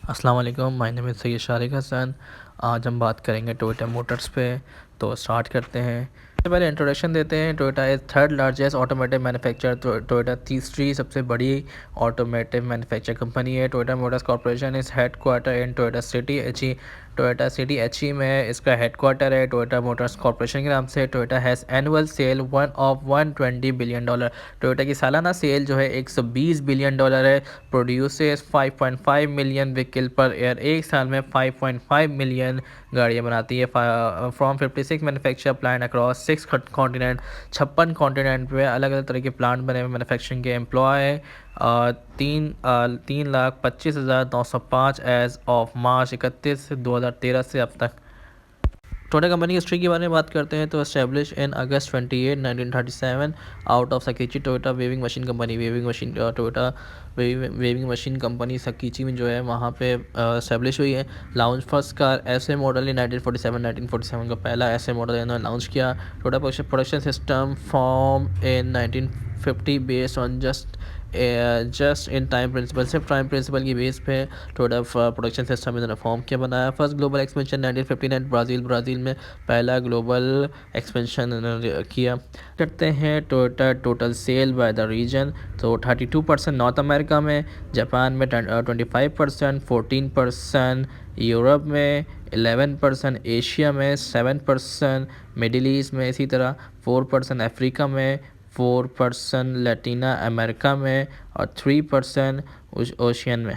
अस्सलाम वालेकुम, my name is Syed Shariq Hasan. आज हम बात करेंगे टोयोटा मोटर्स पे। तो स्टार्ट करते हैं। सबसे पहले इंट्रोडक्शन देते हैं। Toyota is third largest automotive manufacturer. Toyota तीसरी सबसे बड़ी ऑटोमोटिव मैन्युफैक्चर कंपनी है। Toyota Motors Corporation is head quarter in Toyota City Aichi. Toyota City Aichi में इसका हेड क्वार्टर है। टोयोटा मोटर्स कॉर्पोरेशन के नाम से। Toyota has annual sale $120 billion. Toyota की सालाना सेल जो है $120 बिलियन है। Produces 5.5 million vehicle per year. एक साल में 5.5 मिलियन गाड़ियाँ बनाती है। From 56 manufacture plant across 6 continent. 56 continent पे अलग अलग तरह के प्लांट बने हुए मैन्युफैक्चरिंग के। एम्प्लॉय 3,25,905 एज ऑफ मार्च 31 2013 से अब तक। टोयोटा कंपनी की हिस्ट्री के बारे में बात करते हैं तो establish in August 28 1937 out of Sakichi. Toyota weaving machine company Toyota weaving machine company Sakichi में जो है वहाँ पे एस्टेब्लिश हुई है। Launch first car AA model in 1947 का पहला ऐसे मॉडल इन्होंने लॉन्च किया। Toyota production system form in 1950 based on just in time principle. सिर्फ टाइम प्रिंसिपल की बेस पे टोयोटा प्रोडक्शन सिस्टम इन्होंने फॉर्म किया बनाया। फर्स्ट ग्लोबल एक्सपेंशन 1959 ब्राज़ील में पहला ग्लोबल एक्सपेंशन इन्होंने किया। करते हैं Toyota total sale by the region. तो 32% नॉर्थ अमेरिका में, जापान में 25%, 14% यूरोप में, 11% एशिया में, 7% मिडिल ईस्ट में, इसी तरह 4% अफ्रीका में, 4% लैटिना अमेरिका में और 3% ओशियन में।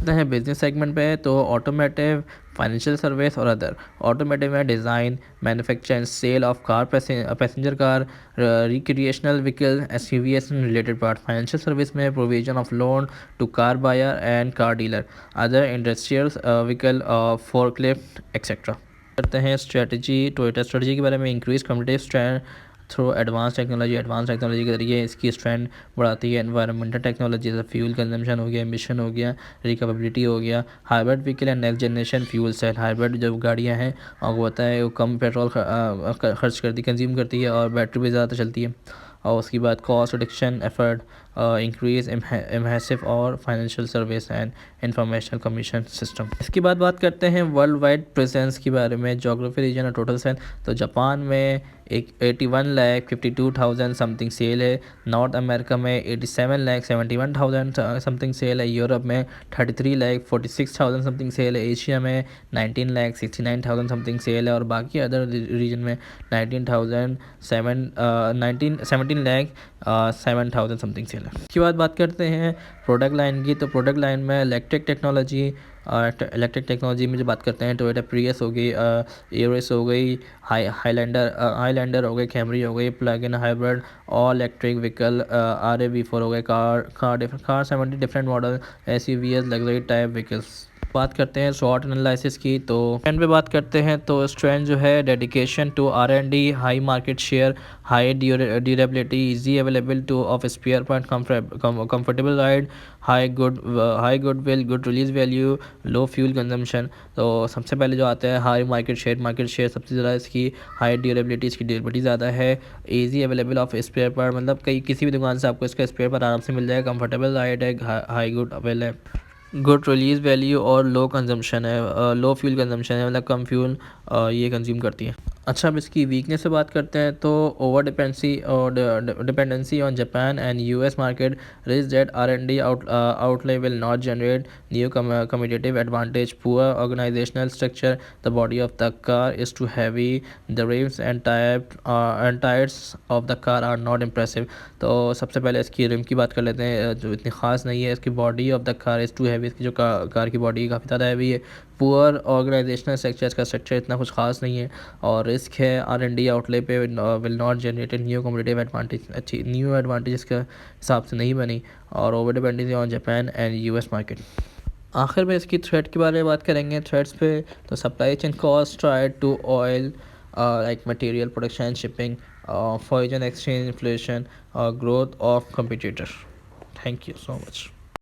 हैं बिजनेस सेगमेंट पे तो ऑटोमेटिव, फाइनेंशियल सर्विस और अदर। ऑटोमेटिव में design, manufacture and sale of car, passenger car, recreational vehicle, SUVs and related part. Financial service में provision of loan to car buyer and car dealer, other industrial vehicle, forklift etcetera. करते हैं strategy. Toyota strategy के बारे में increase competitive strength through advance technology के जरिए इसकी strength बढ़ाती है। एनवायरमेंटल टेक्नोलॉजी जैसे फ्यूल कंजम्पशन हो गया, एमिशन हो गया, रिकवेबिलिटी हो गया। Hybrid vehicle and next generation fuel cell. Hybrid जो गाड़ियाँ हैं आपको पता है वो कम पेट्रोल खर्च करती, कंज्यूम करती है और बैटरी भी ज़्यादा चलती है। और उसके बाद कॉस्ट रिडक्शन एफर्ट, इंक्रीज एमहेसिव और financial service and information commission system. इसके बाद बात करते हैं वर्ल्ड वाइड प्रेजेंस के बारे में। जोग्राफी रीजन और टोटल सेल तो जापान में 81,52,000 समथिंग सेल है। नॉर्थ अमेरिका में 87,71,000 समथिंग सेल है। यूरोप में 33,46,000 समथिंग सेल है। एशिया में 19,69,000 समथिंग सेल है और बाकी अदर रीजन में 17,07,000 समथिंग सेल है। इसके बाद बात करते हैं प्रोडक्ट लाइन की। तो प्रोडक्ट लाइन में इलेक्ट्रिक टेक्नोलॉजी में जो बात करते हैं टोयोटा प्रियस हो गई, एरोस हो गई, हाईलैंडर हो गई, कैमरी हो गई, प्लग इन हाइब्रिड और इलेक्ट्रिक व्हीकल, RAV4 हो गए, car 70 different model, SUVs, luxury type vehicles. बात करते हैं शॉर्ट एनालिसिस की। तो स्ट्रेंथ पे बात करते हैं तो स्ट्रेंथ जो है dedication to R&D, high market share, high durability, easy available to of spare part, comfortable ride, high goodwill, good resale value, low fuel consumption. तो सबसे पहले जो आता है हाई मार्केट शेयर सबसे ज़्यादा इसकी, हाई ड्यूरेबिलिटी, इसकी ड्यूरेबिलिटी ज़्यादा है, easy available of spare part मतलब कहीं किसी भी दुकान से आपको इसका स्पेयर पार्ट आराम से मिल जाएगा, कंफर्टेबल राइड है, हाई गुड अवेल है, गुड रिलीज वैल्यू और लो कंजम्पशन है, लो फ्यूल कंजम्पशन है मतलब कम फ्यूल ये कंज्यूम करती है। अच्छा, अब इसकी वीकनेस से बात करते हैं तो over dependency on Japan and US market, risk that R&D outlay will not generate new competitive advantage, poor organizational structure, the body of the car is too heavy, the rims and tires of the car are not impressive। तो सबसे पहले इसकी rim की बात कर लेते हैं जो इतनी ख़ास नहीं है। इसकी body of the car is too heavy, इसकी जो कार की बॉडी काफ़ी ज़्यादा हैवी है। पुअर ऑर्गेनाइजेशनल स्ट्रक्चर, इसका स्ट्रक्चर इतना कुछ खास नहीं है और रिस्क है R&D आउटले पे, will not generate new competitive advantage, अच्छी न्यू एडवांटेज इसके हिसाब से नहीं बनी और over dependency on Japan and US market. आखिर में इसकी थ्रेट के बारे में बात करेंगे। थ्रेट्स पे तो supply chain cost tied to oil, like material production and shipping, foreign exchange, inflation, growth of competitor. Thank you so much.